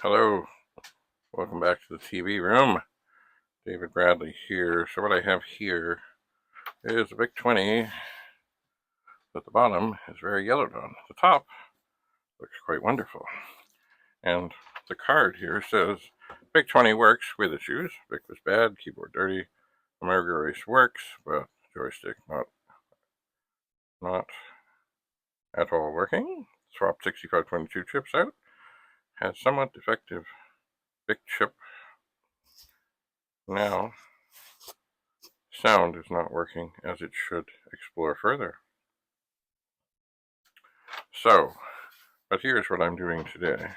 Hello, welcome back to the TV room. David Bradley here. So what I have here is a Vic-20 that the bottom is very yellowed on. The top looks quite wonderful. And the card here says, Vic-20 works with issues. Vic was bad, keyboard dirty. Omega Race works, but joystick not at all working. Swap 6522 chips out. Has somewhat defective Vic chip. Now, sound is not working as it should. Explore further. So, but here's what I'm doing today.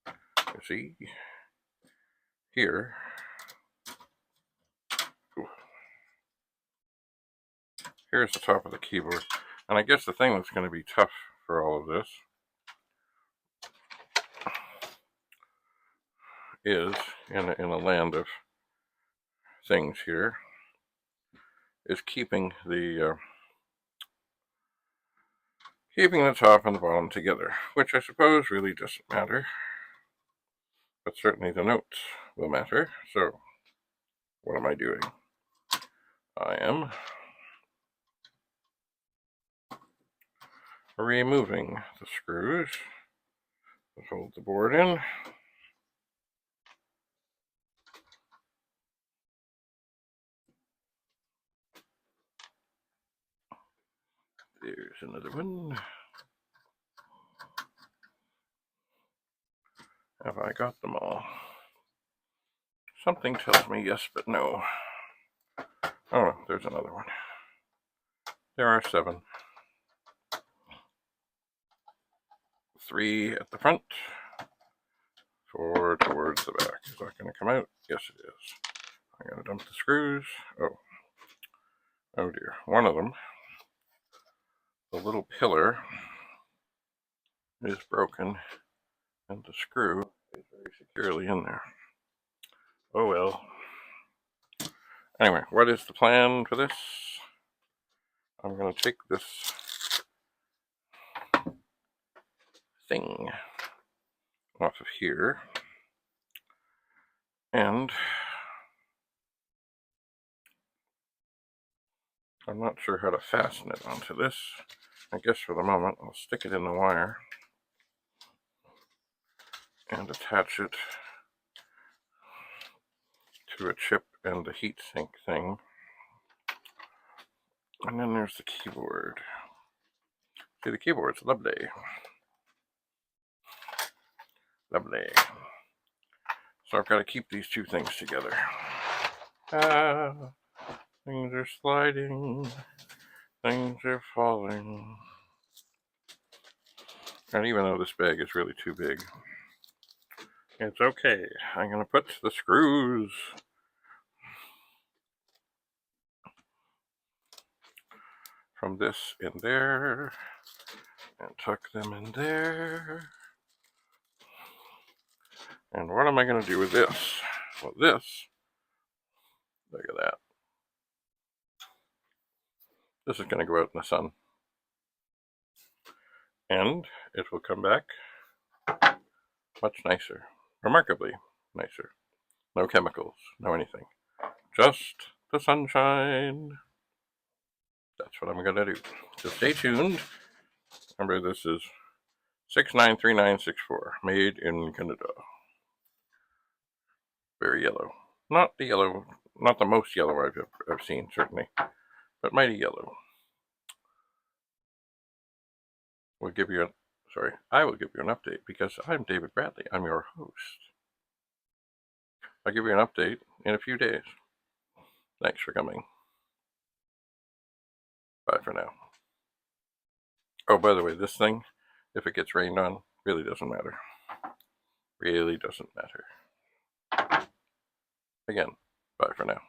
You see, here, here's the top of the keyboard. And I guess the thing that's going to be tough for all of this is, in a land of things here, is keeping the top and the bottom together, which I suppose really doesn't matter, but certainly the notes will matter. So what am I doing? I am removing the screws that hold the board in. There's another one. Have I got them all? Something tells me yes, but no. Oh, there's another one. There are 7. 3 at the front, 4 towards the back. Is that going to come out? Yes, it is. I'm going to dump the screws. Oh dear. One of them, the little pillar, is broken, and the screw is very securely in there. Oh well. Anyway, what is the plan for this? I'm going to take this thing off of here, and I'm not sure how to fasten it onto this. I guess for the moment I'll stick it in the wire and attach it to a chip and the heatsink thing. And then there's the keyboard. See, the keyboard's lovely. Lovely. So I've got to keep these two things together. Things are sliding. Things are falling. And even though this bag is really too big, it's okay. I'm going to put the screws from this in there and tuck them in there. And what am I going to do with this? Well, this, look at that. This is going to go out in the sun. And it will come back much nicer. Remarkably nicer. No chemicals, no anything. Just the sunshine. That's what I'm going to do. So stay tuned. Remember, this is 693964, made in Canada. Very yellow. Not the yellow, not the most yellow I've seen, certainly, but mighty yellow. I will give you an update because I'm David Bradley. I'm your host. I'll give you an update in a few days. Thanks for coming. Bye for now. Oh, by the way, this thing, if it gets rained on, really doesn't matter. Really doesn't matter. Again, bye for now.